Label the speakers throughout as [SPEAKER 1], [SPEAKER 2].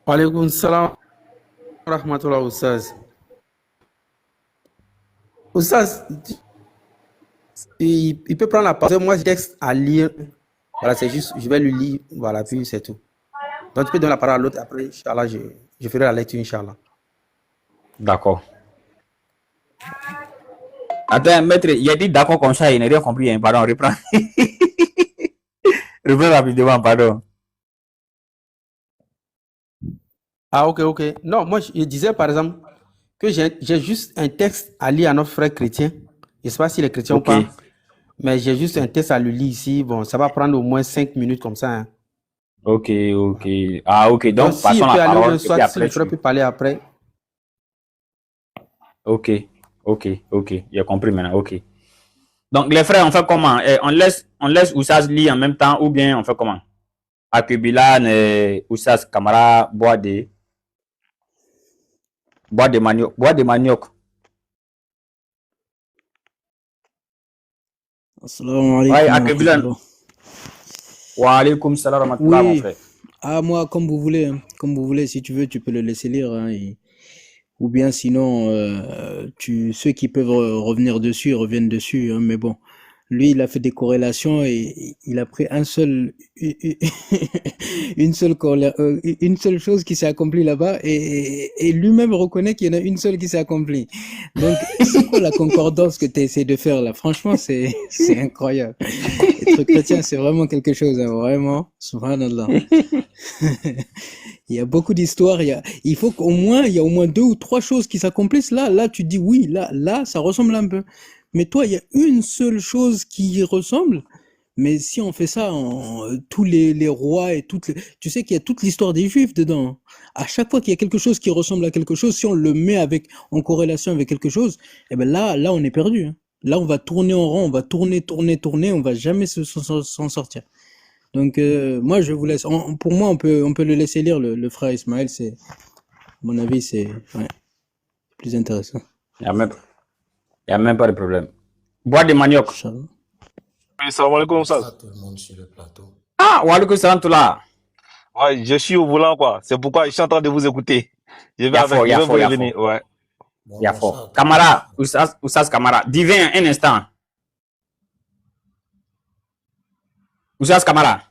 [SPEAKER 1] Walaikum salam wa rahmatullah, Oustaz. Oustaz, il peut prendre la parole. Moi, j'ai un texte à lire. Voilà, c'est juste, je vais le lire. Voilà, puis c'est tout. Donc, tu peux donner la parole à l'autre. Après, Inch'Allah, je ferai la lecture, Inch'Allah.
[SPEAKER 2] D'accord. Attends, maître, il a dit d'accord comme ça, il n'a rien compris. Hein. Pardon, reprends. Reprends rapidement, pardon.
[SPEAKER 1] Ah, ok, ok. Non, moi, je disais, par exemple, que j'ai juste un texte à lire à notre frère chrétien. Je ne sais pas s'il est chrétien ou
[SPEAKER 2] Ok.
[SPEAKER 1] pas, mais j'ai juste un texte à le lire ici. Bon, ça va prendre au moins 5 minutes comme ça, hein.
[SPEAKER 2] Ok, ok. Ah, ok.
[SPEAKER 1] Donc,
[SPEAKER 2] Donc,
[SPEAKER 1] s'il
[SPEAKER 2] passons
[SPEAKER 1] peut
[SPEAKER 2] la
[SPEAKER 1] aller ou bien
[SPEAKER 2] parole et puis
[SPEAKER 1] soit si le
[SPEAKER 2] après,
[SPEAKER 1] frère
[SPEAKER 2] tu.
[SPEAKER 1] peut parler après.
[SPEAKER 2] Ok, ok, ok. J'ai compris maintenant. Ok. Donc, les frères, on fait comment? On laisse Oussaz lire en même temps ou bien on fait comment? Akubilan et Oussaz Kamara bois de manioc. Bois de manioc.
[SPEAKER 3] Assalamu
[SPEAKER 2] Ouais,
[SPEAKER 3] alaikum wa
[SPEAKER 2] Akubilan.
[SPEAKER 3] rahmatullah.
[SPEAKER 2] Wa alaykum salam wa rahmatullah, mon
[SPEAKER 3] Oui,
[SPEAKER 2] frère.
[SPEAKER 3] moi, comme vous voulez, hein. Comme vous voulez, si tu veux, tu peux le laisser lire, hein, ou bien sinon, ceux qui peuvent revenir dessus, ils reviennent dessus, hein, mais bon. Lui, il a fait des corrélations et il a pris une seule chose qui s'est accomplie là-bas et lui-même reconnaît qu'il y en a une seule qui s'est accomplie. Donc, c'est quoi la concordance que tu essaies de faire là? Franchement, c'est incroyable. Être chrétien, c'est vraiment quelque chose, hein, vraiment. Subhanallah. Il y a beaucoup d'histoires. Il faut il y a au moins deux ou trois choses qui s'accomplissent. Là, tu dis oui, là, ça ressemble un peu. Mais toi, il y a une seule chose qui y ressemble. Mais si on fait ça, tous les rois et tu sais qu'il y a toute l'histoire des Juifs dedans. À chaque fois qu'il y a quelque chose qui ressemble à quelque chose, si on le met en corrélation avec quelque chose, eh ben là, on est perdu, hein. Là, on va tourner en rond, on va tourner, on va jamais s'en sortir. Donc, moi, je vous laisse. Pour moi, on peut le laisser lire, le frère Ismaël. À mon avis, c'est ouais, plus intéressant.
[SPEAKER 2] Il n'y a même pas de problème. Bois de manioc.
[SPEAKER 3] Inch'Allah.
[SPEAKER 4] Oui, salam alaikum, ça.
[SPEAKER 5] Bonsoir tout le monde sur le plateau.
[SPEAKER 2] Ah, wa alaykum salam tout là.
[SPEAKER 4] Ouais, je suis au volant, quoi. C'est pourquoi je suis en train de vous écouter. Je vais avec, je vais vous
[SPEAKER 2] Il y a fort.
[SPEAKER 4] revenir, ouais.
[SPEAKER 5] Bon,
[SPEAKER 2] Il y a
[SPEAKER 5] bonsoir
[SPEAKER 2] fort.
[SPEAKER 5] à tout le monde.
[SPEAKER 2] Camara, Oussaz Camara. Divin, un instant. Oussaz Camara.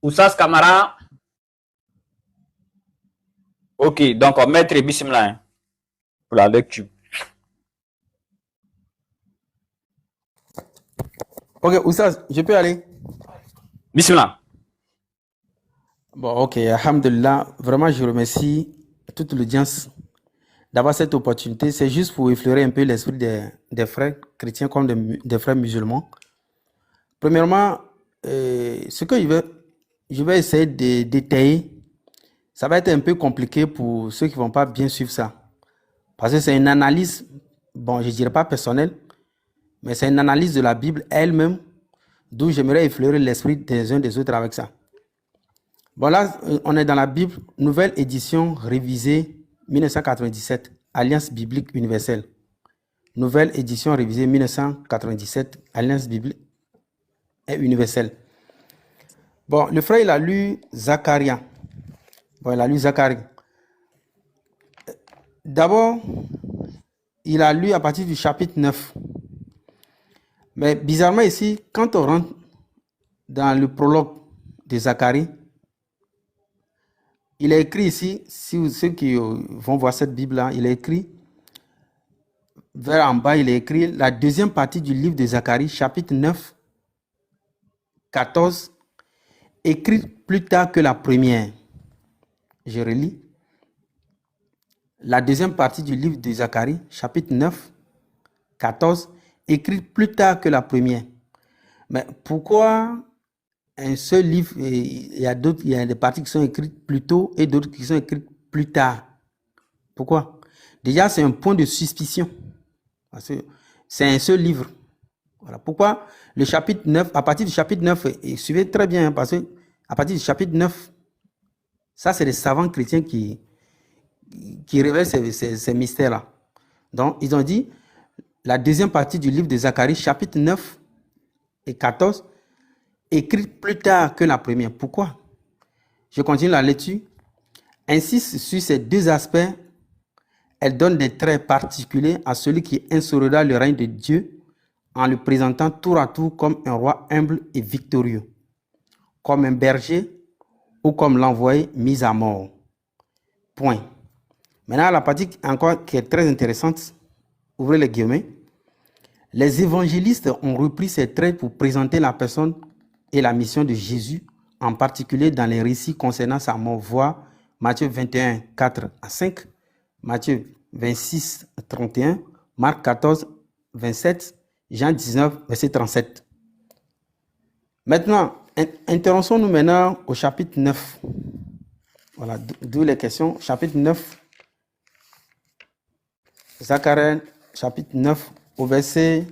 [SPEAKER 2] Oussaz Camara. Ok, donc maître Bismillah hein, pour la lecture.
[SPEAKER 1] Ok, Oustaz, je peux aller?
[SPEAKER 2] Bismillah.
[SPEAKER 1] Bon, ok, alhamdulillah. Vraiment, je remercie toute l'audience d'avoir cette opportunité. C'est juste pour effleurer un peu l'esprit des frères chrétiens comme des frères musulmans. Premièrement, ce que je vais essayer de détailler, ça va être un peu compliqué pour ceux qui ne vont pas bien suivre ça. Parce que c'est une analyse, bon, je ne dirais pas personnelle, mais c'est une analyse de la Bible elle-même, d'où j'aimerais effleurer l'esprit des uns des autres avec ça. Bon, là, on est dans la Bible, nouvelle édition révisée 1997, Alliance biblique universelle. Nouvelle édition révisée 1997, Alliance biblique et universelle. Bon, le frère, il a lu Zacharie. Bon, il a lu Zacharie. D'abord, il a lu à partir du chapitre 9. Mais bizarrement ici, quand on rentre dans le prologue de Zacharie, il est écrit ici, si ceux qui vont voir cette Bible-là, il est écrit, vers en bas, il est écrit la deuxième partie du livre de Zacharie, chapitre 9, 14, écrite plus tard que la première. Je relis. La deuxième partie du livre de Zacharie, chapitre 9, 14, écrite plus tard que la première. Mais pourquoi un seul livre, il y a des parties qui sont écrites plus tôt et d'autres qui sont écrites plus tard? Pourquoi? Déjà, c'est un point de suspicion. Parce que c'est un seul livre. Voilà. Pourquoi le chapitre 9, à partir du chapitre 9, et suivez très bien, parce que à partir du chapitre 9, ça c'est les savants chrétiens qui révèlent ces mystères-là. Donc, ils ont dit, la deuxième partie du livre de Zacharie, chapitre 9 et 14, écrite plus tard que la première. Pourquoi? Je continue la lecture. Insiste sur ces deux aspects. Elle donne des traits particuliers à celui qui instaurera le règne de Dieu en le présentant tour à tour comme un roi humble et victorieux, comme un berger ou comme l'envoyé mis à mort. Point. Maintenant, la partie encore qui est très intéressante, ouvrez les guillemets. Les évangélistes ont repris ces traits pour présenter la personne et la mission de Jésus, en particulier dans les récits concernant sa mort. Voir Matthieu 21, 4 à 5, Matthieu 26, 31, Marc 14, 27, Jean 19, verset 37. Maintenant, intéressons-nous maintenant au chapitre 9. Voilà, d'où les questions. Chapitre 9. Zacharie, chapitre 9, au verset...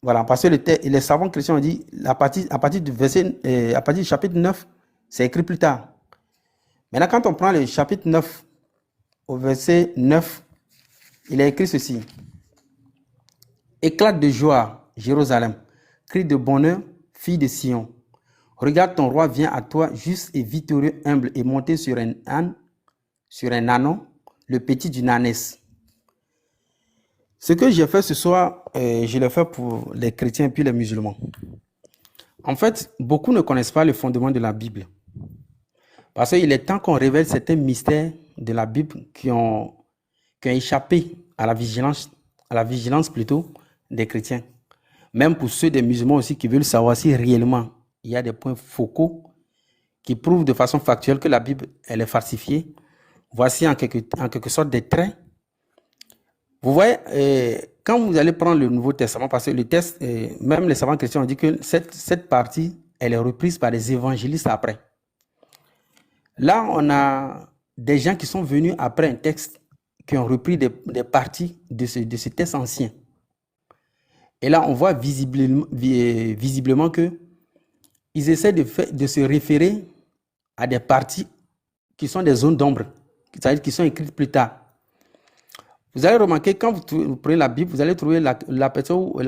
[SPEAKER 1] Voilà, parce que les savants chrétiens ont dit, à partir du chapitre 9, c'est écrit plus tard. Maintenant, quand on prend le chapitre 9, au verset 9, il est écrit ceci. Éclate de joie, Jérusalem, crie de bonheur, fille de Sion. Regarde, ton roi vient à toi, juste et victorieux, humble, et monté sur un âne, sur un ânon, le petit d'une ânesse. Ce que j'ai fait ce soir, je l'ai fait pour les chrétiens et puis les musulmans. En fait, beaucoup ne connaissent pas le fondement de la Bible. Parce qu'il est temps qu'on révèle certains mystères de la Bible qui ont échappé à la vigilance plutôt des chrétiens. Même pour ceux des musulmans aussi qui veulent savoir si réellement il y a des points focaux qui prouvent de façon factuelle que la Bible elle est falsifiée. Voici en quelque sorte des traits. Vous voyez, quand vous allez prendre le Nouveau Testament, parce que le texte, même les savants chrétiens ont dit que cette partie, elle est reprise par les évangélistes après. Là, on a des gens qui sont venus après un texte, qui ont repris des parties de ce texte ancien. Et là, on voit visiblement que ils essaient de se référer à des parties qui sont des zones d'ombre, c'est-à-dire qui sont écrites plus tard. Vous allez remarquer, quand vous prenez la Bible, vous allez trouver la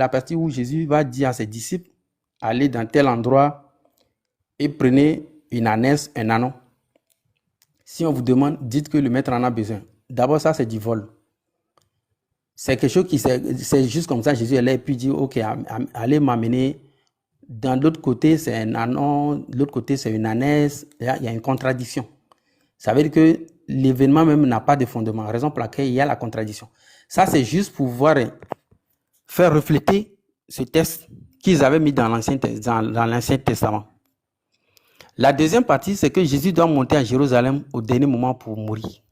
[SPEAKER 1] partie où Jésus va dire à ses disciples, allez dans tel endroit et prenez une ânesse, un ânon. Si on vous demande, dites que le maître en a besoin. D'abord, ça, c'est du vol. C'est quelque chose c'est juste comme ça, Jésus est là et puis dit, ok, allez m'amener. Dans l'autre côté, c'est un ânon, de l'autre côté, c'est une ânesse. Là, il y a une contradiction. Ça veut dire que l'événement même n'a pas de fondement, raison pour laquelle il y a la contradiction. Ça, c'est juste pour pouvoir faire refléter ce texte qu'ils avaient mis dans l'Ancien Testament. La deuxième partie, c'est que Jésus doit monter à Jérusalem au dernier moment pour mourir.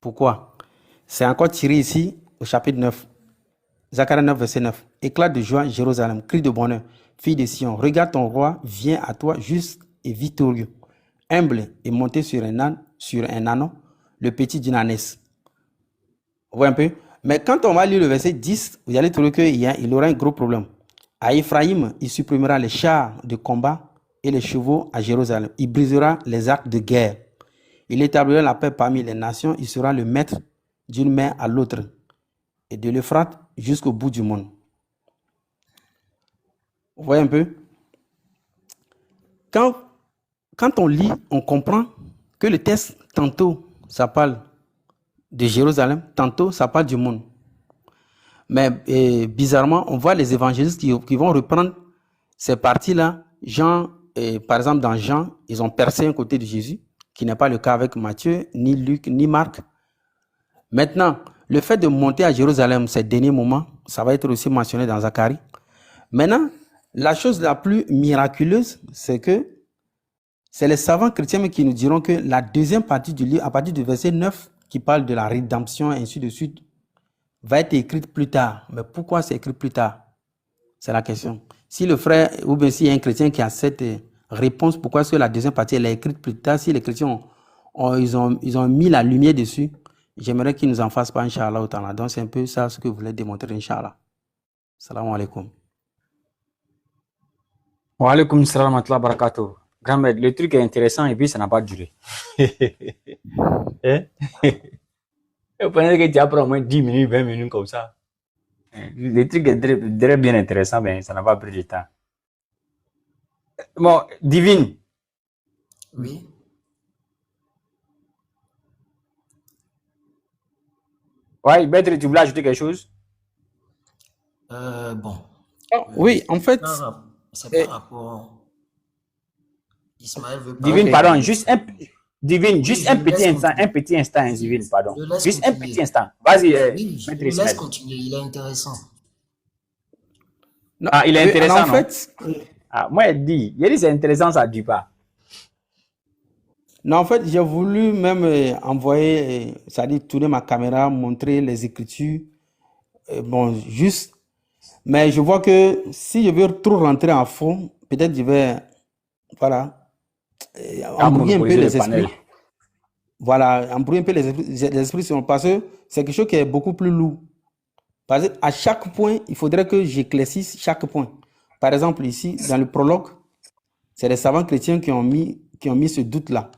[SPEAKER 1] Pourquoi? C'est encore tiré ici au chapitre 9. Zacharie 9, verset 9. Éclat de joie, Jérusalem, cri de bonheur, fille de Sion. Regarde, ton roi vient à toi juste et victorieux, humble et monté sur un ânon, le petit d'une ânesse. Vous voyez un peu? Mais quand on va lire le verset 10, vous allez trouver qu'il aura un gros problème. À Ephraïm, il supprimera les chars de combat et les chevaux à Jérusalem. Il brisera les arcs de guerre. Il établira la paix parmi les nations. Il sera le maître d'une mer à l'autre et de l'Euphrate jusqu'au bout du monde. Vous voyez un peu? Quand on lit, on comprend que le texte, tantôt, ça parle de Jérusalem, tantôt, ça parle du monde. Mais bizarrement, on voit les évangélistes qui vont reprendre ces parties-là. Par exemple, dans Jean, ils ont percé un côté de Jésus, qui n'est pas le cas avec Matthieu, ni Luc, ni Marc. Maintenant, le fait de monter à Jérusalem, ces derniers moments, ça va être aussi mentionné dans Zacharie. Maintenant, la chose la plus miraculeuse, c'est que c'est les savants chrétiens qui nous diront que la deuxième partie du livre, à partir du verset 9, qui parle de la rédemption, et ainsi de suite, va être écrite plus tard. Mais pourquoi c'est écrit plus tard? C'est la question. Si le frère, ou bien s'il y a un chrétien qui a cette réponse, pourquoi est-ce que la deuxième partie, elle est écrite plus tard? Si les chrétiens ils ont mis la lumière dessus, j'aimerais qu'ils nous en fassent pas, Inch'Allah, autant là. Donc c'est un peu ça ce que vous voulez démontrer, Inch'Allah. Salam alaikum.
[SPEAKER 2] Wa alaikum salam wa rahmatullahi wa barakatuh. Grand-mère, le truc est intéressant et puis ça n'a pas duré. Hein? Vous pensez que tu apprends au moins 10 minutes, 20 minutes comme ça. Le truc est très, très bien intéressant, mais ça n'a pas pris du temps. Bon, divine.
[SPEAKER 5] Oui.
[SPEAKER 2] Ouais, Maître, tu voulais ajouter quelque chose?
[SPEAKER 5] Bon.
[SPEAKER 1] Oui, en fait,
[SPEAKER 5] C'est
[SPEAKER 1] eh,
[SPEAKER 5] par rapport. Ismaël veut
[SPEAKER 2] Divine,
[SPEAKER 5] parler.
[SPEAKER 1] ok.
[SPEAKER 2] pardon, Divine,
[SPEAKER 5] Oui,
[SPEAKER 2] juste
[SPEAKER 5] je le laisse
[SPEAKER 2] un
[SPEAKER 5] continuer.
[SPEAKER 2] petit instant, hein,
[SPEAKER 5] Oui,
[SPEAKER 2] Divine, pardon.
[SPEAKER 5] je le laisse
[SPEAKER 2] Juste un petit
[SPEAKER 5] continuer.
[SPEAKER 2] instant. Vas-y,
[SPEAKER 5] Oui, je
[SPEAKER 2] Maître
[SPEAKER 5] le laisse
[SPEAKER 2] Ismaël.
[SPEAKER 5] continuer. Il est intéressant.
[SPEAKER 1] Non,
[SPEAKER 2] Ah, il est
[SPEAKER 1] oui, alors
[SPEAKER 2] intéressant,
[SPEAKER 1] en
[SPEAKER 2] non?
[SPEAKER 1] fait,
[SPEAKER 2] Ah, moi, il a dit c'est intéressant, ça ne dit pas.
[SPEAKER 1] non, en fait, j'ai voulu même envoyer, c'est-à-dire tourner ma caméra, montrer les écritures, bon, juste. Mais je vois que si je veux trop rentrer en fond, peut-être je vais, voilà,
[SPEAKER 2] Quand
[SPEAKER 1] embrouiller un peu
[SPEAKER 2] monopoliser le
[SPEAKER 1] les
[SPEAKER 2] panel.
[SPEAKER 1] esprits. Voilà, embrouiller un peu les esprits, parce que c'est quelque chose qui est beaucoup plus lourd. Parce qu'à chaque point, il faudrait que j'éclaircisse chaque point. Par exemple, ici, dans le prologue, c'est les savants chrétiens qui ont mis ce doute-là.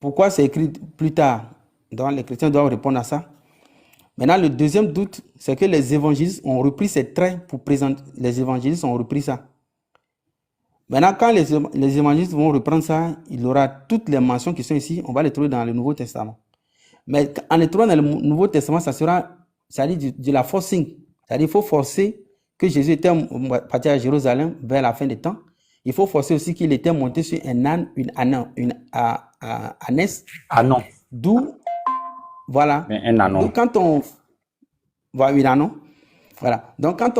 [SPEAKER 1] Pourquoi c'est écrit plus tard? Donc, les chrétiens doivent répondre à ça. Maintenant, le deuxième doute, c'est que les évangélistes ont repris ces traits pour présenter. Les évangélistes ont repris ça. Maintenant, quand les évangélistes vont reprendre ça, il y aura toutes les mentions qui sont ici, on va les trouver dans le Nouveau Testament. Mais en les trouvant dans le Nouveau Testament, ça sera, c'est-à-dire de la forcing. C'est-à-dire qu'il faut forcer que Jésus était parti à Jérusalem vers la fin des temps. Il faut forcer aussi qu'il était monté sur un âne, une ânesse.
[SPEAKER 2] Ah non,
[SPEAKER 1] D'où, voilà.
[SPEAKER 2] mais un anon.
[SPEAKER 1] Donc, quand on. Voilà, une anon. Voilà. Donc, quand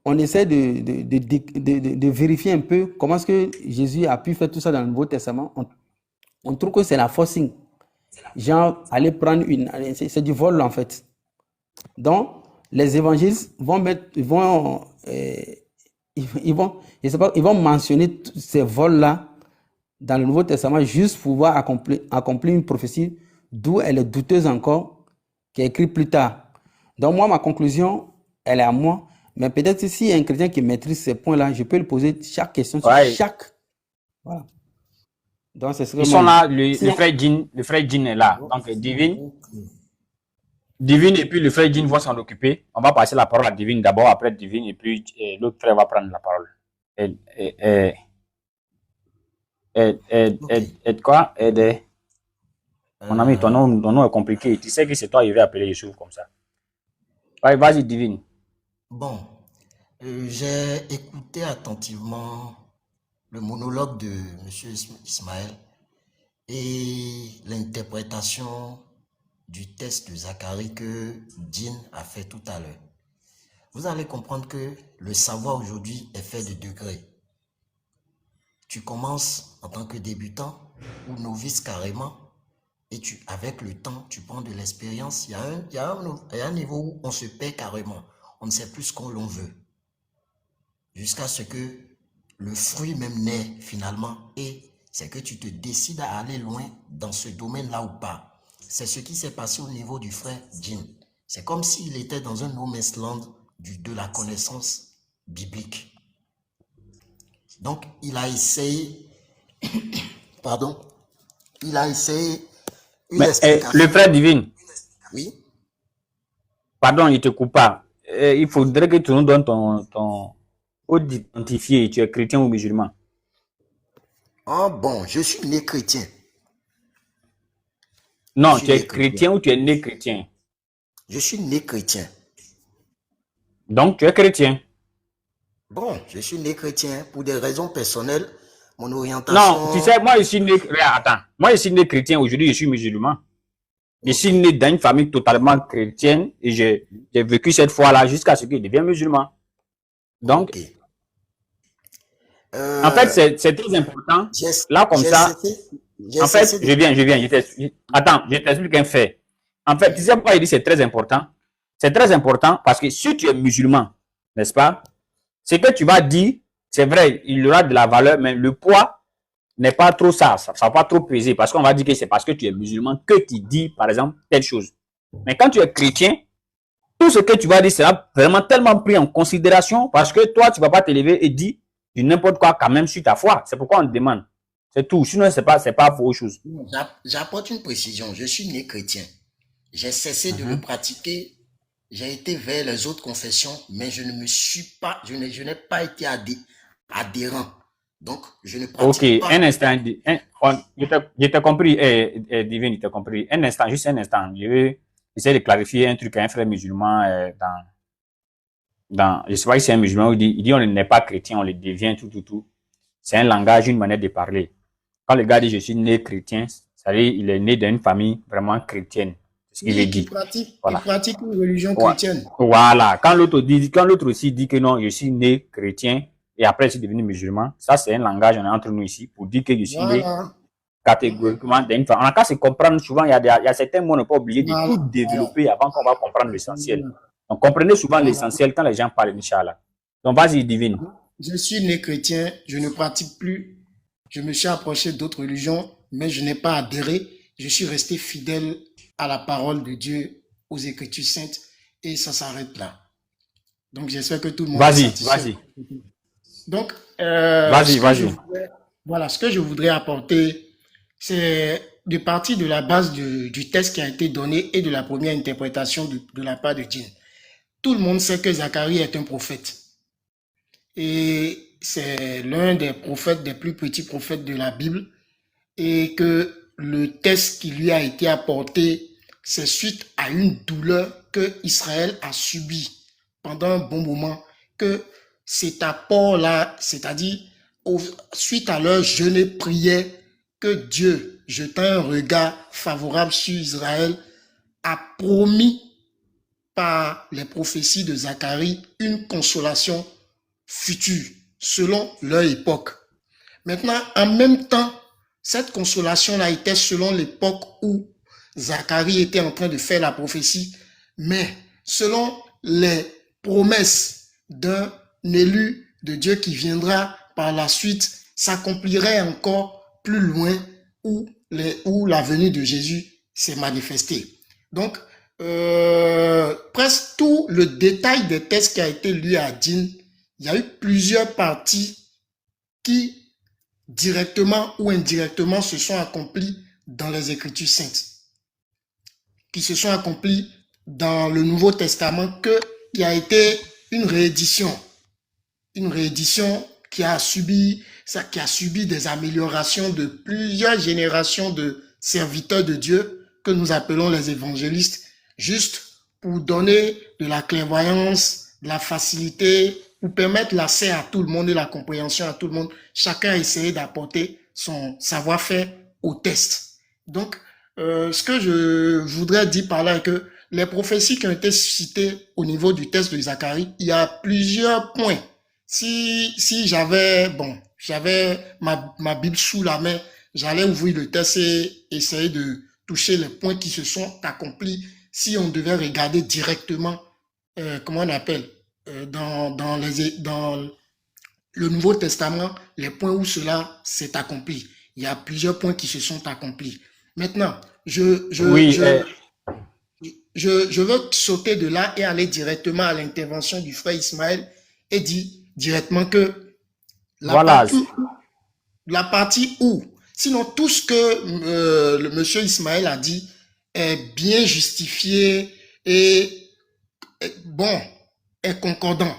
[SPEAKER 1] on essaie de vérifier un peu comment est-ce que Jésus a pu faire tout ça dans le Nouveau Testament, on trouve que c'est la forcing. Genre, aller prendre c'est du vol en fait. Donc, les évangiles vont mettre, je sais pas, ils vont mentionner tous ces vols-là dans le Nouveau Testament juste pour pouvoir accomplir une prophétie d'où elle est douteuse encore, qui est écrite plus tard. Donc, moi, ma conclusion, elle est à moi. Mais peut-être que s'il y a un chrétien qui maîtrise ces points-là, je peux lui poser chaque question sur
[SPEAKER 2] Ouais.
[SPEAKER 1] chaque. Voilà. Donc, c'est ce que
[SPEAKER 2] Ils
[SPEAKER 1] moi,
[SPEAKER 2] sont là,
[SPEAKER 1] Si-
[SPEAKER 2] le frère Jean est là. Donc, Divine et puis le frère Jean vont s'en occuper. On va passer la parole à Divine d'abord, après Divine, et puis l'autre frère va prendre la parole. Quoi? Mon ami, ton nom est compliqué. Tu sais que c'est toi qui vais appeler Yusuf comme ça. Ouais, vas-y, Divine.
[SPEAKER 5] Bon, j'ai écouté attentivement le monologue de M. Ismaël et l'interprétation du texte de Zacharie que Jean a fait tout à l'heure. Vous allez comprendre que le savoir aujourd'hui est fait de degrés. Tu commences en tant que débutant ou novice carrément, et avec le temps, tu prends de l'expérience. Il y a un niveau où on se perd carrément. On ne sait plus ce qu'on l'on veut. Jusqu'à ce que le fruit même naît finalement, et c'est que tu te décides à aller loin dans ce domaine-là ou pas. C'est ce qui s'est passé au niveau du frère Jean. C'est comme s'il était dans un no man's land de la connaissance biblique. Donc, il a essayé, pardon, il a essayé une
[SPEAKER 2] Mais
[SPEAKER 5] explication.
[SPEAKER 2] le frère Divine,
[SPEAKER 5] Oui,
[SPEAKER 2] pardon, il te coupe pas. Il faudrait que tu nous donnes ton code d'identifier. Tu es chrétien ou musulman?
[SPEAKER 5] oh bon, je suis né chrétien.
[SPEAKER 2] Non,
[SPEAKER 5] Je suis
[SPEAKER 2] tu es
[SPEAKER 5] né chrétien.
[SPEAKER 2] chrétien ou tu es né chrétien?
[SPEAKER 5] Je suis né chrétien.
[SPEAKER 2] Donc, tu es chrétien.
[SPEAKER 5] Bon, je suis né chrétien pour des raisons personnelles. Mon orientation.
[SPEAKER 2] Non, tu sais, moi, je suis né. Attends, moi, je suis né chrétien. Aujourd'hui, je suis musulman. Je suis né dans une famille totalement chrétienne et j'ai vécu cette foi-là jusqu'à ce que je devienne musulman. Donc,
[SPEAKER 5] Ok.
[SPEAKER 2] en fait, c'est très important. Là, comme ça, en fait, je viens. Attends, je t'explique un fait. En fait, tu sais pourquoi il dit c'est très important? C'est très important parce que si tu es musulman, n'est-ce pas? Ce que tu vas dire, c'est vrai, il y aura de la valeur, mais le poids n'est pas trop ça va pas trop peser parce qu'on va dire que c'est parce que tu es musulman que tu dis, par exemple, telle chose. Mais quand tu es chrétien, tout ce que tu vas dire sera vraiment tellement pris en considération parce que toi, tu vas pas te lever et dire du n'importe quoi quand même sur ta foi. C'est pourquoi on te demande. C'est tout. Sinon, c'est pas pour autre chose.
[SPEAKER 5] J'apporte une précision. Je suis né chrétien. J'ai cessé de le pratiquer. J'ai été vers les autres confessions, mais je n'ai pas été adhérent. Donc, je ne
[SPEAKER 2] Ok,
[SPEAKER 5] pratique pas.
[SPEAKER 2] un instant. Je t'ai compris, Divine, je t'ai compris. Un instant, juste un instant. Je vais essayer de clarifier un truc à un frère musulman je sais pas si c'est un musulman, il dit on n'est pas chrétien, on le devient, tout. C'est un langage, une manière de parler. Quand le gars dit je suis né chrétien, ça veut dire il est né d'une famille vraiment chrétienne. C'est ce qu'il veut
[SPEAKER 5] Oui,
[SPEAKER 2] dire.
[SPEAKER 5] qui
[SPEAKER 2] Voilà.
[SPEAKER 5] pratique une religion
[SPEAKER 2] Ouais.
[SPEAKER 5] chrétienne.
[SPEAKER 2] Voilà. Quand l'autre aussi dit que non, je suis né chrétien et après je suis devenu musulman, ça c'est un langage, on est entre nous ici pour dire que je suis né
[SPEAKER 5] Voilà.
[SPEAKER 2] catégoriquement d'une famille. On a qu'à se comprendre souvent, il y a certains mots, on n'est pas obligé de
[SPEAKER 5] Voilà.
[SPEAKER 2] tout développer avant qu'on va comprendre l'essentiel. Donc comprenez souvent l'essentiel quand les gens parlent, Inch'Allah. Donc vas-y, Divine.
[SPEAKER 5] Je suis né chrétien, je ne pratique plus. Je me suis approché d'autres religions, mais je n'ai pas adhéré. Je suis resté fidèle à la parole de Dieu, aux Écritures saintes, et ça s'arrête là. Donc j'espère que tout le monde est satisfait. Donc, voilà, ce que je voudrais apporter, c'est de partir de la base du texte qui a été donné et de la première interprétation de la part de Dieu. Tout le monde sait que Zacharie est un prophète. Et c'est l'un des prophètes, des plus petits prophètes de la Bible. Et que le texte qui lui a été apporté, c'est suite à une douleur que Israël a subie pendant un bon moment. Que cet apport-là, c'est-à-dire suite à leur jeûne et prière, que Dieu, jetant un regard favorable sur Israël, a promis par les prophéties de Zacharie une consolation future, selon leur époque. Maintenant, en même temps, cette consolation-là était selon l'époque où Zacharie était en train de faire la prophétie, mais selon les promesses d'un élu de Dieu qui viendra par la suite, s'accomplirait encore plus loin où la venue de Jésus s'est manifestée. Donc, presque tout le détail des textes qui a été lu à Din, il y a eu plusieurs parties qui, directement ou indirectement, se sont accomplies dans les Écritures saintes, qui se sont accomplies dans le Nouveau Testament, qui a été une réédition qui a subi des améliorations de plusieurs générations de serviteurs de Dieu que nous appelons les évangélistes, juste pour donner de la clairvoyance, de la facilité, pour permettre l'accès à tout le monde et la compréhension à tout le monde. Chacun a essayé d'apporter son savoir-faire au test. Donc, ce que je voudrais dire par là est que les prophéties qui ont été citées au niveau du test de Zacharie, il y a plusieurs points. Si j'avais ma Bible sous la main, j'allais ouvrir le test et essayer de toucher les points qui se sont accomplis. Si on devait regarder directement, comment on appelle, dans le Nouveau Testament, les points où cela s'est accompli. Il y a plusieurs points qui se sont accomplis. Maintenant, je veux sauter de là et aller directement à l'intervention du frère Ismaël et dire directement que la partie où, sinon tout ce que le monsieur Ismaël a dit est bien justifié et bon, est concordant.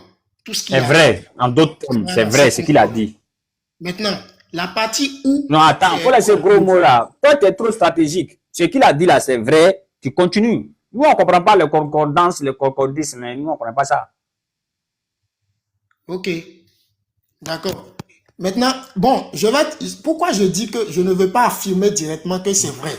[SPEAKER 5] Tout ce qu'il
[SPEAKER 2] est vrai, en d'autres termes, c'est vrai ce qu'il a dit.
[SPEAKER 5] Maintenant, la partie où...
[SPEAKER 2] Non, attends, il faut laisser gros mots là. Toi, tu es trop stratégique. Ce qu'il a dit là, c'est vrai, tu continues. Nous, on ne comprend pas les concordances, les concordismes, mais nous, on ne comprend pas ça.
[SPEAKER 5] Ok, d'accord. Maintenant, bon, pourquoi je dis que je ne veux pas affirmer directement que c'est vrai?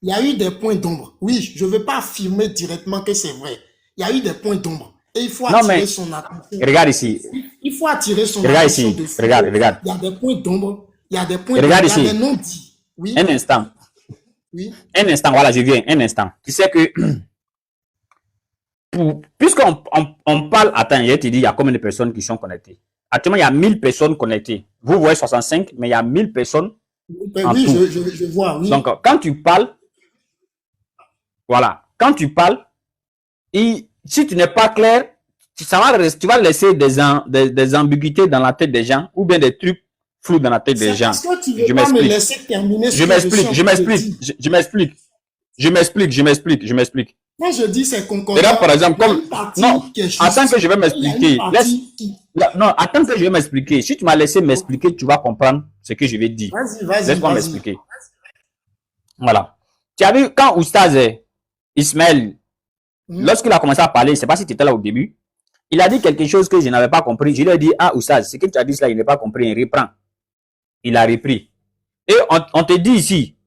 [SPEAKER 5] Il y a eu des points d'ombre. Oui, je ne veux pas affirmer directement que c'est vrai. Il y a eu des points d'ombre. Et il faut attirer son attention.
[SPEAKER 2] Regarde ici.
[SPEAKER 5] Il faut attirer son attention.
[SPEAKER 2] Regarde.
[SPEAKER 5] Il y a des points d'ombre. Il y a des points
[SPEAKER 2] d'ombre. Il y a
[SPEAKER 5] des non-dits. Oui.
[SPEAKER 2] Un instant.
[SPEAKER 5] Oui.
[SPEAKER 2] Un instant, voilà, je viens. Un instant. Tu sais que puisqu'on parle, attends, je te dis, il y a combien de personnes qui sont connectées? Actuellement, il y a 1000 personnes connectées. Vous voyez 65, mais il y a 1000 personnes.
[SPEAKER 5] Oui, je vois, oui.
[SPEAKER 2] Donc, quand tu parles, voilà, quand tu parles, si tu n'es pas clair, tu vas laisser des ambiguïtés dans la tête des gens ou bien des trucs flous dans la tête des gens.
[SPEAKER 5] Je m'explique.
[SPEAKER 2] Je m'explique.
[SPEAKER 5] Quand je dis c'est concordant,
[SPEAKER 2] Regarde, par exemple,
[SPEAKER 5] il y a
[SPEAKER 2] comme...
[SPEAKER 5] une partie
[SPEAKER 2] Non,
[SPEAKER 5] qui est juste.
[SPEAKER 2] attends que je vais
[SPEAKER 5] Il y a une
[SPEAKER 2] m'expliquer.
[SPEAKER 5] partie qui...
[SPEAKER 2] Non, attends que je vais m'expliquer. Si tu m'as laissé m'expliquer, tu vas comprendre ce que je vais dire. Laisse-moi m'expliquer. Voilà. Tu as vu, quand Oustaz Ismaël, lorsqu'il a commencé à parler, je ne sais pas si tu étais là au début, il a dit quelque chose que je n'avais pas compris. Je lui ai dit, ah Oustaz, ce que tu as dit là, il n'a pas compris, il reprend. Il a repris. Et on te dit ici,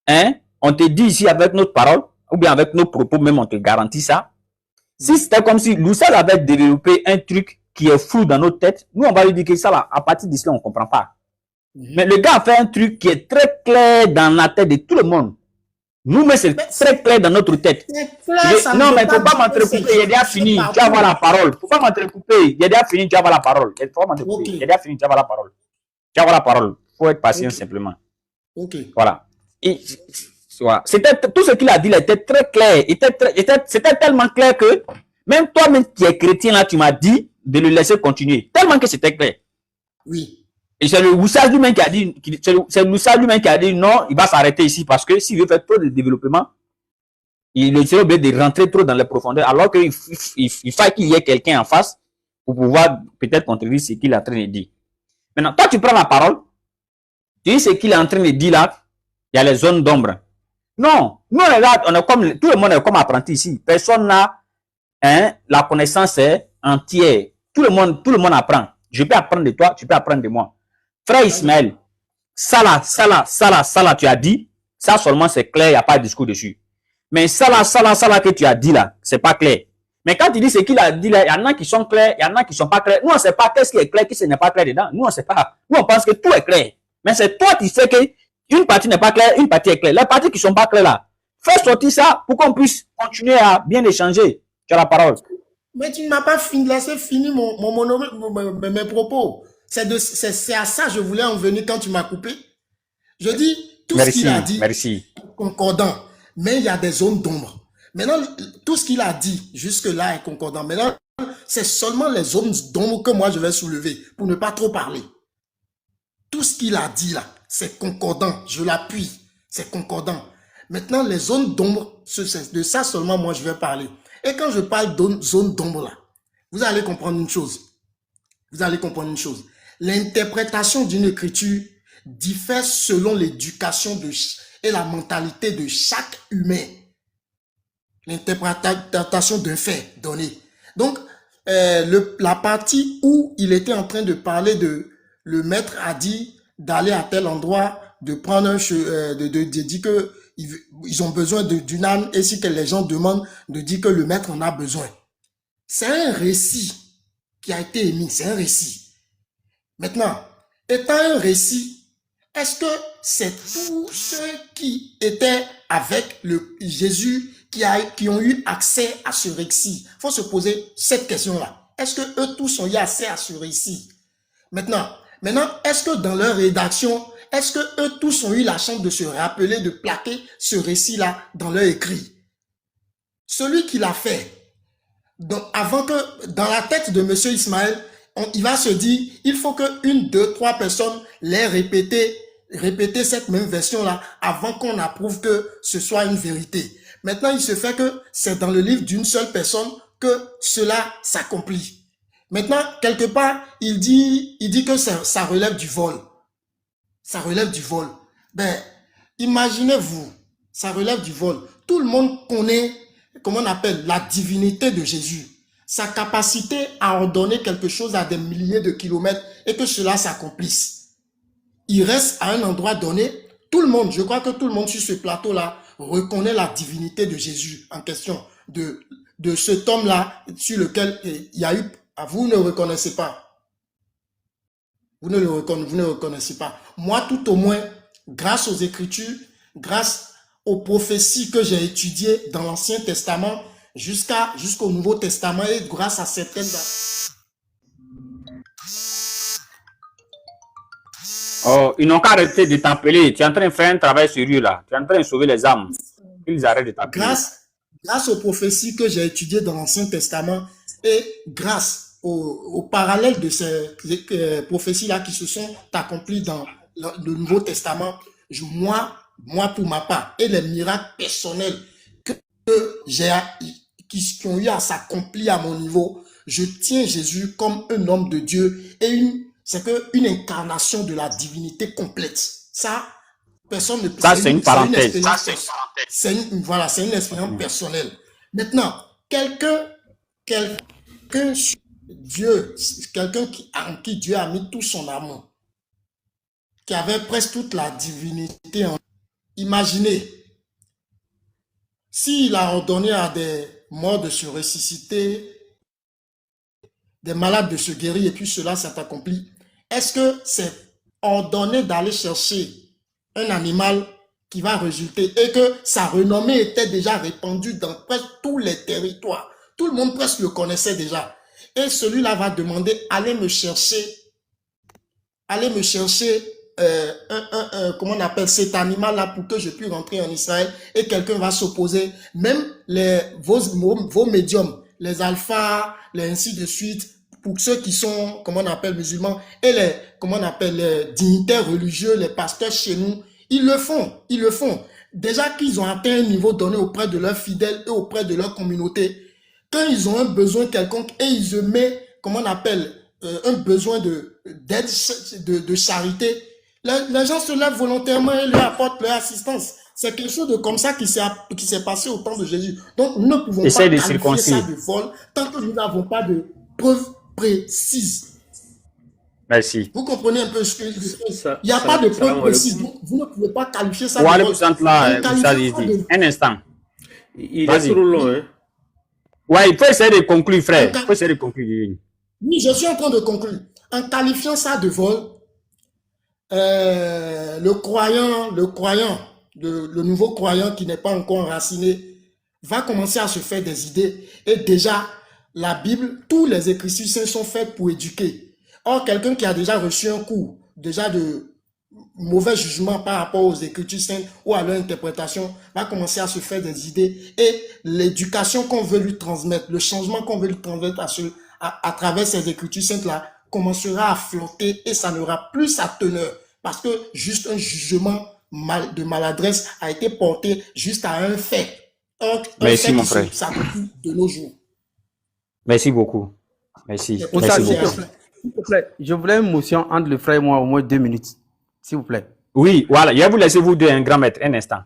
[SPEAKER 2] hein, on te dit ici avec notre parole, ou bien avec nos propos, même on te garantit ça. Si c'était comme si l'Oustaz avait développé un truc qui est flou dans notre tête, nous on va lui dire que ça là, à partir d'ici on ne comprend pas. Mais le gars a fait un truc qui est très clair dans la tête de tout le monde. Nous, mais c'est très clair dans notre tête. Non, mais il ne faut pas m'entrecouper, il a déjà fini, tu vas avoir la parole. Il ne faut pas m'entrecouper, il a déjà fini, tu vas avoir la parole. Il faut pas m'entrecouper, il a déjà fini, tu vas avoir la parole. Tu vas avoir la parole. Il faut être patient simplement. Voilà. Voilà. Tout ce qu'il a dit là était très clair. C'était tellement clair que même toi-même qui es chrétien là, tu m'as dit de le laisser continuer. Tellement que c'était clair.
[SPEAKER 5] Oui.
[SPEAKER 2] Et c'est le Woussage lui-même qui a dit, non, il va s'arrêter ici parce que s'il veut faire trop de développement, il est obligé de rentrer trop dans les profondeurs alors qu'il faut qu'il y ait quelqu'un en face pour pouvoir peut-être contredire ce qu'il est en train de dire. Maintenant, toi tu prends la parole, tu dis ce qu'il est en train de dire là, il y a les zones d'ombre. Non, nous on est là, on est comme, tout le monde est comme apprenti ici. Personne n'a, la connaissance est entière. Tout le monde apprend. Je peux apprendre de toi, tu peux apprendre de moi. Frère Ismaël, ça là, tu as dit, ça seulement c'est clair, il n'y a pas de discours dessus. Mais ça là que tu as dit là, c'est pas clair. Mais quand tu dis ce qu'il a dit là, il y en a qui sont clairs, il y en a qui sont pas clairs. Nous on ne sait pas qu'est-ce qui est clair, qu'est-ce qui n'est pas clair dedans. Nous on ne sait pas. Nous on pense que tout est clair. Mais c'est toi qui sais que une partie n'est pas claire, une partie est claire. Les parties qui ne sont pas claires là, fais sortir ça pour qu'on puisse continuer à bien échanger. Tu as la parole.
[SPEAKER 5] Mais tu ne m'as pas laissé finir mes propos. C'est à ça que je voulais en venir quand tu m'as coupé. Je dis, tout ce qu'il a dit est concordant, mais il y a des zones d'ombre. Maintenant, tout ce qu'il a dit jusque-là est concordant. Maintenant, c'est seulement les zones d'ombre que moi je vais soulever pour ne pas trop parler. Tout ce qu'il a dit là, c'est concordant. Je l'appuie. C'est concordant. Maintenant, les zones d'ombre, de ça seulement moi je vais parler. Et quand je parle de zone d'ombre là, vous allez comprendre une chose. Vous allez comprendre une chose. L'interprétation d'une écriture diffère selon l'éducation et la mentalité de chaque humain. L'interprétation d'un fait donné. Donc, la partie où il était en train de parler de le maître a dit d'aller à tel endroit, de prendre un de dire que ils ont besoin d'une âme et si que les gens demandent de dire que le maître en a besoin. C'est un récit qui a été émis, c'est un récit. Maintenant, étant un récit, est-ce que c'est tous ceux qui étaient avec Jésus qui ont eu accès à ce récit? Il faut se poser cette question-là. Est-ce que eux tous ont eu accès à ce récit? Maintenant, est-ce que dans leur rédaction, est-ce que eux tous ont eu la chance de se rappeler, de plaquer ce récit-là dans leur écrit? Celui qui l'a fait, avant que, dans la tête de monsieur Ismaël, il va se dire, il faut que 1, 2, 3 personnes l'aient répété cette même version-là avant qu'on approuve que ce soit une vérité. Maintenant, il se fait que c'est dans le livre d'une seule personne que cela s'accomplit. Maintenant, quelque part, il dit que ça relève du vol. Ça relève du vol. Ben, imaginez-vous, ça relève du vol. Tout le monde connaît, comment on appelle, la divinité de Jésus. Sa capacité à ordonner quelque chose à des milliers de kilomètres et que cela s'accomplisse. Il reste à un endroit donné. Tout le monde, je crois que tout le monde sur ce plateau-là reconnaît la divinité de Jésus en question, de cet homme-là sur lequel il y a eu... Vous ne reconnaissez pas. Vous ne reconnaissez pas. Moi, tout au moins, grâce aux Écritures, grâce aux prophéties que j'ai étudiées dans l'Ancien Testament, jusqu'au Nouveau Testament et grâce à certaines...
[SPEAKER 2] Oh, ils n'ont qu'à arrêter de t'appeler. Tu es en train de faire un travail sérieux là. Tu es en train de sauver les âmes. Ils arrêtent de t'appeler.
[SPEAKER 5] Grâce aux prophéties que j'ai étudiées dans l'Ancien Testament et grâce au parallèle de ces prophéties-là qui se sont accomplies dans le Nouveau Testament, moi, pour ma part, et les miracles personnels qui ont eu à s'accomplir à mon niveau, je tiens Jésus comme un homme de Dieu et c'est une incarnation de la divinité complète. Ça, personne ne peut.
[SPEAKER 2] Ça, c'est une parenthèse.
[SPEAKER 5] C'est une expérience personnelle. Maintenant, Dieu, quelqu'un en qui Dieu a mis tout son amour, qui avait presque toute la divinité en. Imaginez, s'il a ordonné à des morts de se ressusciter, des malades de se guérir, et puis cela s'est accompli, est-ce que c'est ordonné d'aller chercher un animal qui va résulter et que sa renommée était déjà répandue dans presque tous les territoires? Tout le monde presque le connaissait déjà. Et celui-là va demander, allez me chercher comment on appelle cet animal-là pour que je puisse rentrer en Israël, et quelqu'un va s'opposer. Même vos médiums, les alphas, ainsi de suite, pour ceux qui sont, comment on appelle, musulmans, et les dignitaires religieux, les pasteurs chez nous, ils le font. Déjà qu'ils ont atteint un niveau donné auprès de leurs fidèles et auprès de leur communauté, quand ils ont un besoin quelconque et ils se mettent, comment on appelle, un besoin d'aide, de charité, les gens se lèvent volontairement et leur apportent leur assistance. C'est quelque chose de comme ça qui s'est passé au temps de Jésus. Donc, nous ne pouvons pas qualifier ça de vol tant que nous n'avons pas de preuves précises.
[SPEAKER 2] Merci.
[SPEAKER 5] Vous comprenez un peu ce que je dis? Il n'y a pas de preuves précises. Vous ne pouvez pas qualifier ça
[SPEAKER 2] de
[SPEAKER 5] vol.
[SPEAKER 2] Un instant.
[SPEAKER 6] Il est trop long, hein?
[SPEAKER 2] Ouais, il faut essayer de conclure, frère. Il faut essayer de conclure.
[SPEAKER 5] Oui, je suis en train de conclure. En qualifiant ça de vol, le nouveau croyant qui n'est pas encore enraciné va commencer à se faire des idées. Et déjà, la Bible, tous les Écritures saintes sont faites pour éduquer. Or, quelqu'un qui a déjà reçu un cours, déjà de mauvais jugement par rapport aux Écritures saintes ou à leur interprétation, va commencer à se faire des idées. Et l'éducation qu'on veut lui transmettre, le changement qu'on veut lui transmettre à travers ces Écritures saintes-là, commencera à flotter et ça n'aura plus sa teneur. Parce que juste un jugement de maladresse a été porté juste à un fait.
[SPEAKER 2] Merci, mon frère.
[SPEAKER 5] Ça de nos jours.
[SPEAKER 2] Merci beaucoup. Merci.
[SPEAKER 1] S'il vous plaît, je voulais une motion entre le frère et moi au moins 2 minutes. S'il vous plaît.
[SPEAKER 2] Oui, voilà. Je vais vous laisser vous deux, un grand maître, un instant.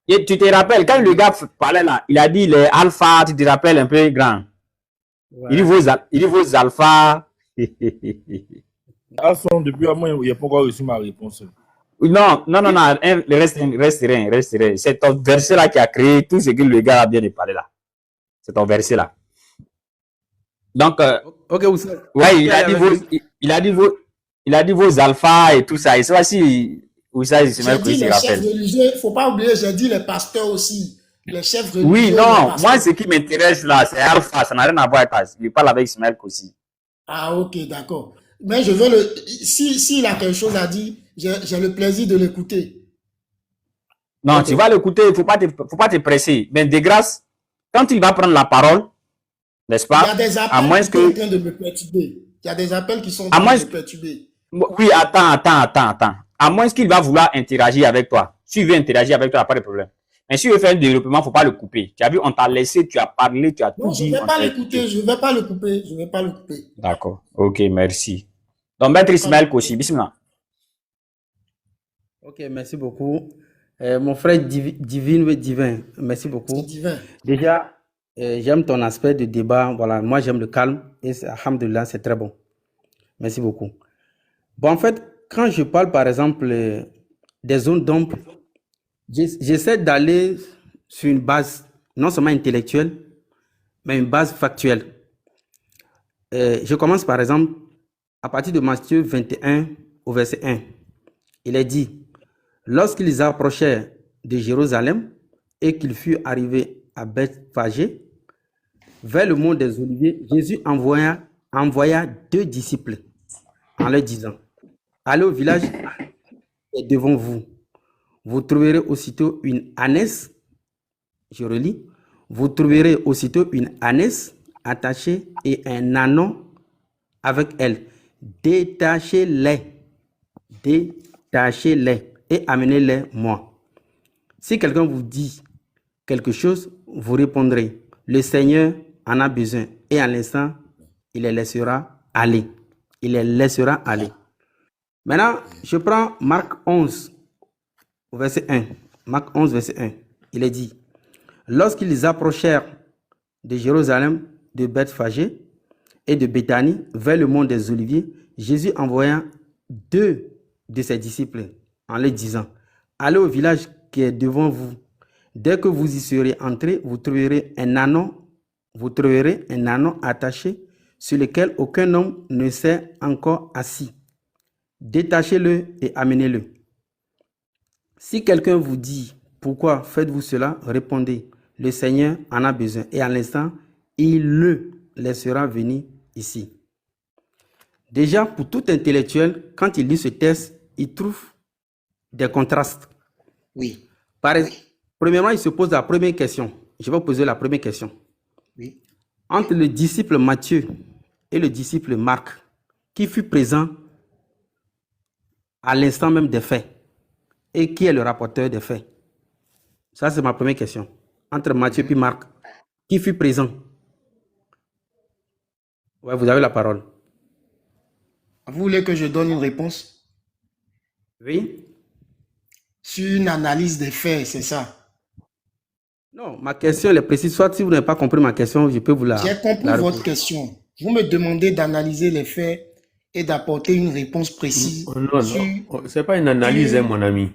[SPEAKER 2] Et tu te rappelles, quand le gars parlait là, il a dit les alphas, tu te rappelles un peu grand. Ouais. Il dit vos alphas.
[SPEAKER 6] Depuis un mois, il n'y a pas encore reçu ma réponse.
[SPEAKER 2] Non, reste rien. C'est ton verset là qui a créé tout ce que le gars a bien parlé là. C'est ton verset là. Donc,
[SPEAKER 1] ok,
[SPEAKER 2] ouais, il a dit vos alphas et tout ça. Et ça aussi,
[SPEAKER 5] j'ai dit les chefs religieux, faut pas oublier, j'ai dit les pasteurs aussi. Les chefs religieux.
[SPEAKER 2] Oui, non, moi, ce qui m'intéresse là, c'est alpha, ça n'a rien à voir avec ça. Il parle avec Ismaël aussi.
[SPEAKER 5] Ah, ok, d'accord. Mais je veux s'il a quelque chose à dire, j'ai le plaisir de l'écouter.
[SPEAKER 2] Non, okay. Tu vas l'écouter, il faut pas te presser. Mais de grâce, quand il va prendre la parole, n'est-ce pas?
[SPEAKER 5] Il y a des appels qui sont en train de me perturber. Il y a des appels qui sont en train de me perturber.
[SPEAKER 2] Oui, attends. À moins qu'il va vouloir interagir avec toi. Si il veut interagir avec toi, il n'y a pas de problème. Mais si il veut faire un développement, il ne faut pas le couper. Tu as vu, on t'a laissé, tu as parlé, tu as tout dit.
[SPEAKER 5] Je ne vais pas l'écouter, je ne vais pas le couper.
[SPEAKER 2] D'accord. Ok, merci. Donc, Maître Ismaël Kossi, bismillah.
[SPEAKER 1] Ok, merci beaucoup. Mon frère divin, merci beaucoup.
[SPEAKER 5] Divin.
[SPEAKER 1] Déjà, j'aime ton aspect de débat. Voilà, moi, j'aime le calme. Et alhamdoulilah, c'est très bon. Merci beaucoup. Bon, en fait, quand je parle, par exemple, des zones d'ombre, j'essaie d'aller sur une base non seulement intellectuelle, mais une base factuelle. Je commence, par exemple, à partir de Matthieu 21 au verset 1. Il est dit, lorsqu'ils approchèrent de Jérusalem et qu'ils furent arrivés à Bethphagée, vers le mont des Oliviers, Jésus envoya 2 disciples en leur disant, allez au village et devant vous. Vous trouverez aussitôt une ânesse, je relis, vous trouverez aussitôt une ânesse attachée et un ânon avec elle. Détachez-les et amenez-les moi. Si quelqu'un vous dit quelque chose, vous répondrez, le Seigneur en a besoin. Et à l'instant, il les laissera aller. Il les laissera aller. Maintenant, je prends Marc 11, verset 1. Marc 11, verset 1. Il est dit, lorsqu'ils approchèrent de Jérusalem, de Bethphagée et de Béthanie, vers le mont des Oliviers, Jésus envoya 2 de ses disciples en leur disant, allez au village qui est devant vous. Dès que vous y serez entrés, vous trouverez un ânon attaché sur lequel aucun homme ne s'est encore assis. Détachez-le et amenez-le. Si quelqu'un vous dit, pourquoi faites-vous cela? Répondez, le Seigneur en a besoin. Et à l'instant, il le laissera venir ici. Déjà, pour tout intellectuel, quand il lit ce texte, il trouve des contrastes.
[SPEAKER 5] Oui.
[SPEAKER 1] Premièrement, il se pose la première question. Je vais poser la première question.
[SPEAKER 5] Oui.
[SPEAKER 1] Entre le disciple Matthieu et le disciple Marc, qui fut présent à l'instant même des faits, et qui est le rapporteur des faits? Ça, c'est ma première question. Entre Matthieu et Marc, qui fut présent? Ouais, vous avez la parole.
[SPEAKER 5] Vous voulez que je donne une réponse?
[SPEAKER 1] Oui.
[SPEAKER 5] Sur une analyse des faits, c'est ça?
[SPEAKER 1] Non, ma question elle est précise. Soit si vous n'avez pas compris ma question, je peux vous la...
[SPEAKER 5] J'ai compris votre question. Vous me demandez d'analyser les faits et d'apporter une réponse précise.
[SPEAKER 6] Non, c'est pas une analyse, mon ami.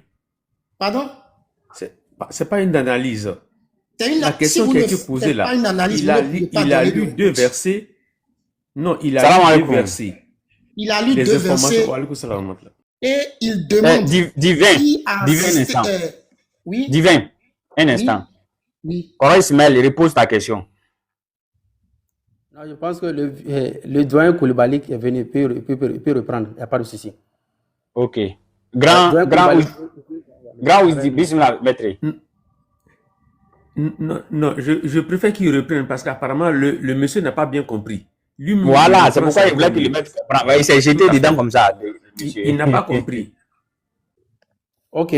[SPEAKER 5] Pardon?
[SPEAKER 6] C'est pas une analyse. La question
[SPEAKER 5] si
[SPEAKER 6] qui a été posée là, il a lu 2 versets. Non, il a lu 2 versets.
[SPEAKER 5] Il a lu 2 versets. Et il demande...
[SPEAKER 2] Divin instant.
[SPEAKER 5] Oui.
[SPEAKER 2] Divin, un instant.
[SPEAKER 5] Oui.
[SPEAKER 2] Correct, Ismaël, repose ta question.
[SPEAKER 1] Non, je pense que le doyen Koulibaly qui est venu peut reprendre. Il n'y a pas de souci.
[SPEAKER 2] Ok. Grand bismillah, maître.
[SPEAKER 6] Non, je préfère qu'il reprenne parce qu'apparemment le monsieur n'a pas bien compris.
[SPEAKER 2] Voilà, c'est pourquoi il voulait qu'il le mette. Il s'est jeté dedans comme ça.
[SPEAKER 6] Il n'a pas compris.
[SPEAKER 1] Ok.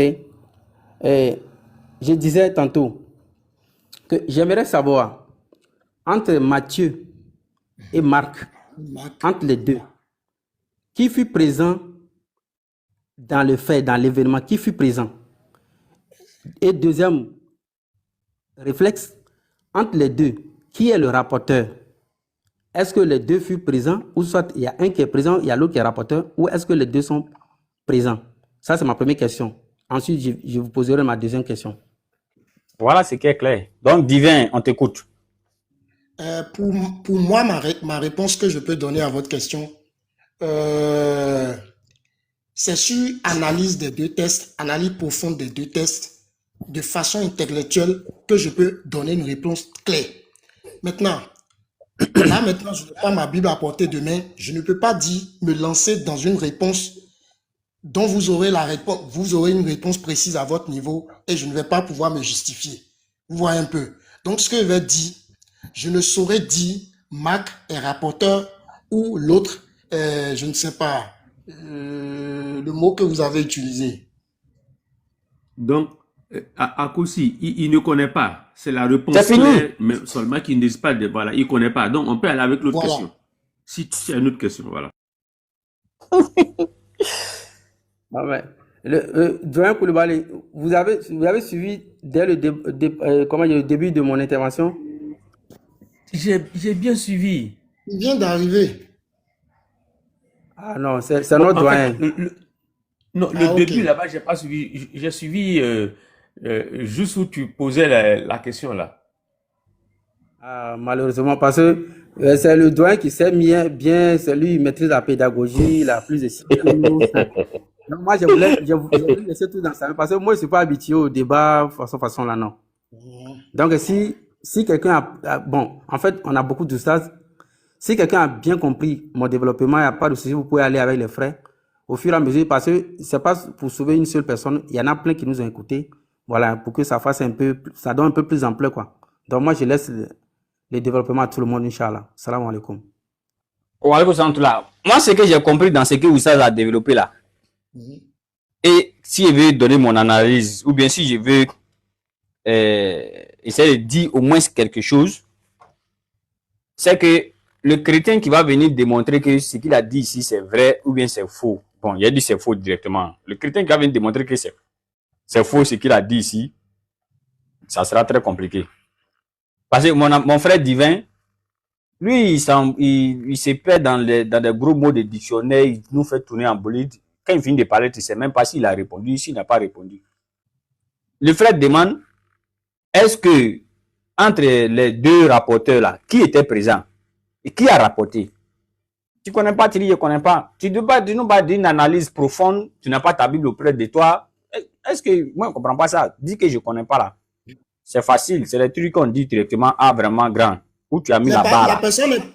[SPEAKER 1] Je disais tantôt que j'aimerais savoir entre Matthieu et Marc, entre les deux, qui fut présent dans le fait, dans l'événement, qui fut présent? Et deuxième réflexe, entre les deux, qui est le rapporteur? Est-ce que les deux furent présents, ou soit il y a un qui est présent, il y a l'autre qui est rapporteur, ou est-ce que les deux sont présents? Ça, c'est ma première question. Ensuite, je vous poserai ma deuxième question.
[SPEAKER 2] Voilà ce qui est clair. Donc, Divin, on t'écoute.
[SPEAKER 5] Pour moi, ma réponse que je peux donner à votre question, c'est sur analyse des 2 tests, analyse profonde des 2 tests, de façon intellectuelle, que je peux donner une réponse claire. Maintenant, je n'ai pas ma Bible à portée de main. Je ne peux pas me lancer dans une réponse dont vous aurez une réponse précise à votre niveau et je ne vais pas pouvoir me justifier. Vous voyez un peu. Donc, ce que je vais dire, je ne saurais dire Marc est rapporteur ou l'autre, je ne sais pas, le mot que vous avez utilisé.
[SPEAKER 6] Donc, à Koussi, il ne connaît pas. C'est la réponse
[SPEAKER 2] claire,
[SPEAKER 6] mais seulement qu'il ne dit pas de voilà, il ne connaît pas. Donc, on peut aller avec l'autre question. Si tu as une autre question, voilà.
[SPEAKER 1] Le doyen Koulibaly, vous avez suivi dès le début de mon intervention?
[SPEAKER 6] J'ai bien suivi.
[SPEAKER 5] Il vient d'arriver.
[SPEAKER 1] Ah non, c'est notre doyen.
[SPEAKER 6] Le début là-bas, j'ai pas suivi. J'ai suivi juste où tu posais la question là.
[SPEAKER 1] Ah, malheureusement, parce que c'est le doyen qui sait bien, c'est lui qui maîtrise la pédagogie, la plus de... Non, moi, je voulais laisser tout dans sa main parce que moi, je ne suis pas habitué au débat façon là, non. Donc, si quelqu'un a... Bon, en fait, on a beaucoup de stades. Si quelqu'un a bien compris mon développement, il n'y a pas de souci, vous pouvez aller avec les frères au fur et à mesure parce que ce n'est pas pour sauver une seule personne. Il y en a plein qui nous ont écoutés. Voilà, pour que ça fasse ça donne un peu plus d'ampleur, quoi. Donc, moi, je laisse le développement à tout le monde, Inch'Allah. Salam alaikum.
[SPEAKER 2] Moi, ce que j'ai compris dans ce que Oussaz a développé là, et si je veux donner mon analyse, ou bien si je veux essaie de dire au moins quelque chose, c'est que le chrétien qui va venir démontrer que ce qu'il a dit ici, c'est vrai ou bien c'est faux. Bon, il a dit c'est faux directement. Le chrétien qui va venir démontrer que c'est faux ce qu'il a dit ici, ça sera très compliqué. Parce que mon frère divin, lui, il se perd dans des gros mots de dictionnaire, il nous fait tourner en bolide. Quand il finit de parler, tu ne sais même pas s'il a répondu, s'il n'a pas répondu. Le frère demande, est-ce que entre les deux rapporteurs là, qui était présent et qui a rapporté? Tu ne connais pas, tu dis je ne connais pas. Tu ne nous pas dire une analyse profonde, tu n'as pas ta Bible auprès de toi. Est-ce que moi je ne comprends pas ça? Dis que je ne connais pas là. C'est facile, c'est les trucs qu'on dit directement à vraiment grand. Où tu as mis la barre.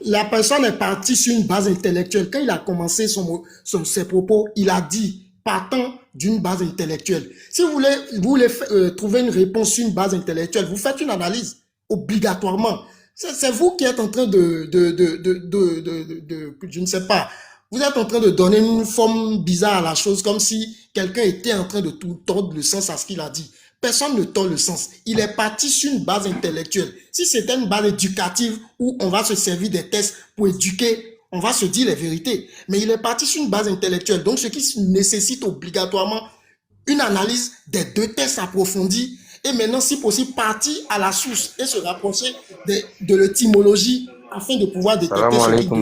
[SPEAKER 7] La personne est partie sur une base intellectuelle. Quand il a commencé ses propos, il a dit partant d'une base intellectuelle. Si vous voulez trouver une réponse sur une base intellectuelle, vous faites une analyse obligatoirement. C'est vous qui êtes en train je ne sais pas, vous êtes en train de donner une forme bizarre à la chose, comme si quelqu'un était en train de tout tordre le sens à ce qu'il a dit. Personne ne tord le sens. Il est parti sur une base intellectuelle. Si c'était une base éducative où on va se servir des tests pour éduquer, on va se dire les vérités. Mais il est parti sur une base intellectuelle. Donc, ce qui nécessite obligatoirement une analyse des deux tests approfondis et maintenant, si possible, partir à la source et se rapprocher de l'étymologie afin de pouvoir détecter ce qu'il dit.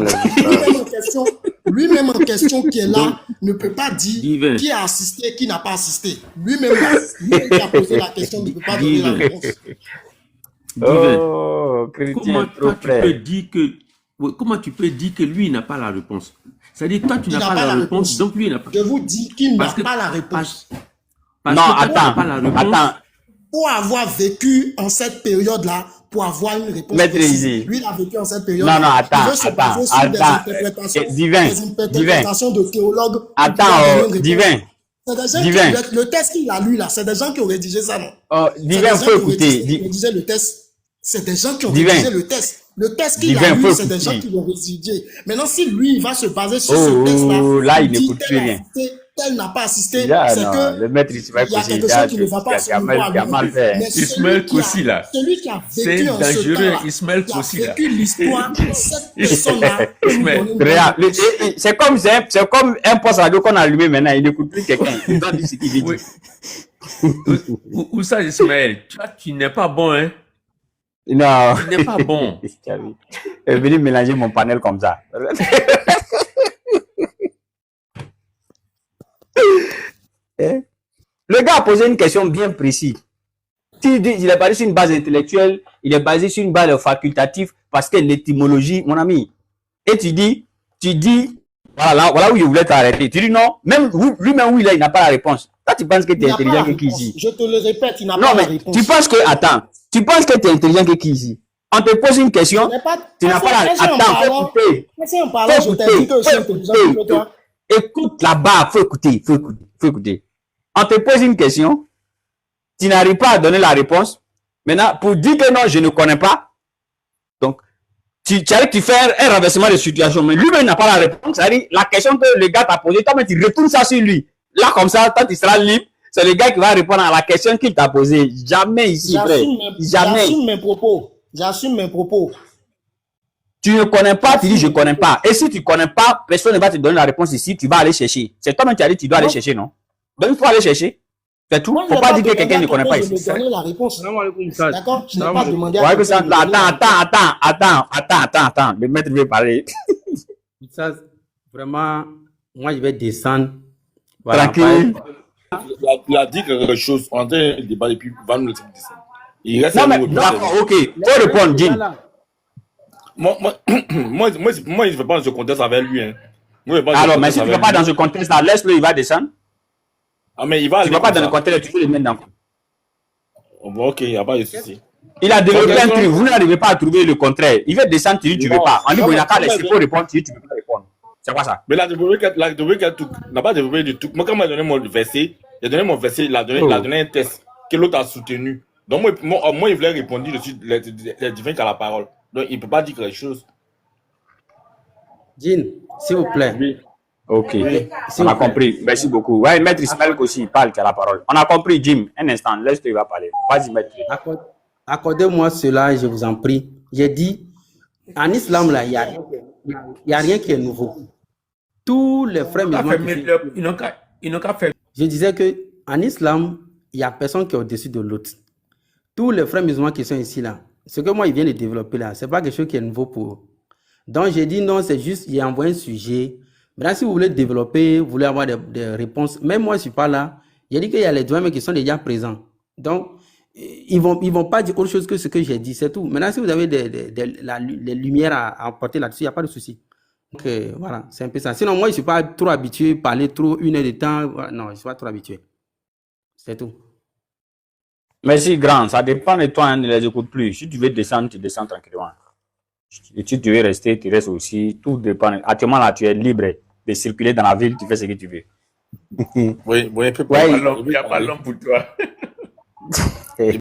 [SPEAKER 7] Lui-même en question qui est là ne peut pas dire qui a assisté, qui n'a pas assisté. Lui-même qui a posé la question ne peut pas donner la réponse.
[SPEAKER 6] Comment tu peux dire que lui n'a pas la réponse? C'est-à-dire toi tu n'as pas la réponse, donc lui n'a pas.
[SPEAKER 7] Je vous dis qu'il n'a pas la réponse.
[SPEAKER 2] Non, attends.
[SPEAKER 7] Pour avoir vécu en cette période-là, pour avoir une réponse précise. Lui, il a vécu en cette période.
[SPEAKER 2] Non, attends.
[SPEAKER 7] Il veut se baser sur des interprétations de théologues.
[SPEAKER 2] Attends, divin.
[SPEAKER 7] Le test qu'il a lu là, c'est des gens qui ont rédigé ça, non?
[SPEAKER 2] Divin, faut écouter.
[SPEAKER 7] Le test. C'est des gens qui ont rédigé le test. Le test qu'il a lu, c'est des gens qui l'ont rédigé. Maintenant, si lui, il va se baser sur ce test-là,
[SPEAKER 2] là, il n'écoute plus rien.
[SPEAKER 7] Tel n'a pas assisté, c'est que
[SPEAKER 2] le maître Ismaël Kossi, il a mal fait.
[SPEAKER 6] Ismaël Kossi là,
[SPEAKER 7] celui qui a vécu
[SPEAKER 6] c'est dangereux. Ismaël Kossi là,
[SPEAKER 7] vécu l'histoire, cette personne-là.
[SPEAKER 2] C'est comme un poste radio qu'on a allumé maintenant, il n'écoute plus quelqu'un. Il doit dire ce qu'il veut dire.
[SPEAKER 6] Où ça, Ismaël? Tu n'es pas bon, hein?
[SPEAKER 2] Non.
[SPEAKER 6] Tu n'es pas bon.
[SPEAKER 2] Il est venu mélanger mon panel comme ça. Le gars a posé une question bien précise. Il est basé sur une base intellectuelle, il est basé sur une base facultative, parce que l'étymologie, mon ami. Et tu dis, voilà où je voulais t'arrêter. Tu dis non, même lui-même où il n'a pas la réponse. Toi, tu penses que tu es intelligent que qui ici?
[SPEAKER 7] Je te le répète, il n'a pas la réponse.
[SPEAKER 2] Tu penses que, attends, tu penses que tu es intelligent que qui ici? On te pose une question, tu n'as pas la réponse. Attends, faut écouter. Écoute là-bas, faut écouter. On te pose une question, tu n'arrives pas à donner la réponse. Maintenant, pour dire que non, je ne connais pas, donc, tu fais un renversement de situation, mais lui-même n'a pas la réponse. C'est-à-dire, la question que le gars t'a posée, toi, tu retournes ça sur lui. Là, comme ça, quand tu seras libre, c'est le gars qui va répondre à la question qu'il t'a posée. Jamais ici, frère. Jamais.
[SPEAKER 7] J'assume mes propos.
[SPEAKER 2] Tu ne connais pas, tu dis je ne connais pas. Et si tu ne connais pas, personne ne va te donner la réponse ici, tu vas aller chercher. C'est toi-même qui as dit tu dois aller chercher, non? Donc il faut aller chercher. C'est tout. Il ne faut pas dire que quelqu'un ne connaît pas ici.
[SPEAKER 7] Je vais donner la réponse. D'accord? Je n'ai pas demandé
[SPEAKER 2] à Attends. Le maître veut parler.
[SPEAKER 1] Ça, vraiment, moi je vais descendre.
[SPEAKER 2] Voilà, tranquille.
[SPEAKER 8] Il a dit quelque chose. On a un débat et puis il va nous le dire. Il reste
[SPEAKER 2] d'accord, ok. Faut répondre, Jim.
[SPEAKER 8] Moi, je ne vais pas dans ce contexte avec lui. Hein.
[SPEAKER 2] Alors, mais si tu ne vas pas dans ce contexte-là, laisse-le, il va descendre.
[SPEAKER 8] Ah, mais il va
[SPEAKER 2] tu ne vas pas dans le contexte, tu peux le mettre dans.
[SPEAKER 8] Bon, ok, il n'y a pas de souci.
[SPEAKER 2] Il a développé un truc, vous n'arrivez pas à trouver le contraire. Il veut descendre, tu dis tu ne veux pas. On dit, il n'a pas laissé pour répondre, tu dis tu ne veux pas répondre. C'est quoi ça?
[SPEAKER 8] Mais il a développé tout. Il n'a pas développé du tout. Moi, quand il m'a donné mon verset, il a donné un test que l'autre a soutenu. Donc, moi, il voulait répondre dessus les divins qui a la parole. Donc, il ne peut pas dire quelque chose.
[SPEAKER 1] Jean, s'il vous plaît.
[SPEAKER 8] Oui.
[SPEAKER 2] Ok, on a compris. Merci beaucoup. Ouais, maître Ismaël Kossi, il parle qui a la parole. On a compris, Jim. Un instant, laisse-toi, il va parler. Vas-y, maître.
[SPEAKER 1] accordez-moi cela, je vous en prie. J'ai dit, en islam, là, il n'y a rien qui est nouveau. Tous les frères musulmans...
[SPEAKER 6] Ils n'ont qu'à faire...
[SPEAKER 1] Je disais qu'en islam, il n'y a personne qui est au-dessus de l'autre. Tous les frères musulmans qui sont ici, là, ce que moi, ils viennent de développer, là, ce n'est pas quelque chose qui est nouveau pour eux. Donc, j'ai dit non, c'est juste, j'ai envoyé un sujet. Maintenant, si vous voulez développer, vous voulez avoir des réponses, même moi, je ne suis pas là. J'ai dit qu'il y a les doigts qui sont déjà présents. Donc, ils vont pas dire autre chose que ce que j'ai dit, c'est tout. Maintenant, si vous avez les lumières à apporter là-dessus, il n'y a pas de souci. Donc, voilà, c'est un peu ça. Sinon, moi, je ne suis pas trop habitué à parler trop 1 heure de temps. Non, je ne suis pas trop habitué. C'est tout.
[SPEAKER 2] Merci, grand. Ça dépend de toi, hein, ne les écoute plus. Si tu veux descendre, tu descends tranquillement. Et si tu veux rester, tu restes aussi. Tout dépend. Actuellement, là, tu es libre de circuler dans la ville, tu fais ce que tu veux.
[SPEAKER 8] Oui,
[SPEAKER 6] Il n'y a pas l'homme pour toi.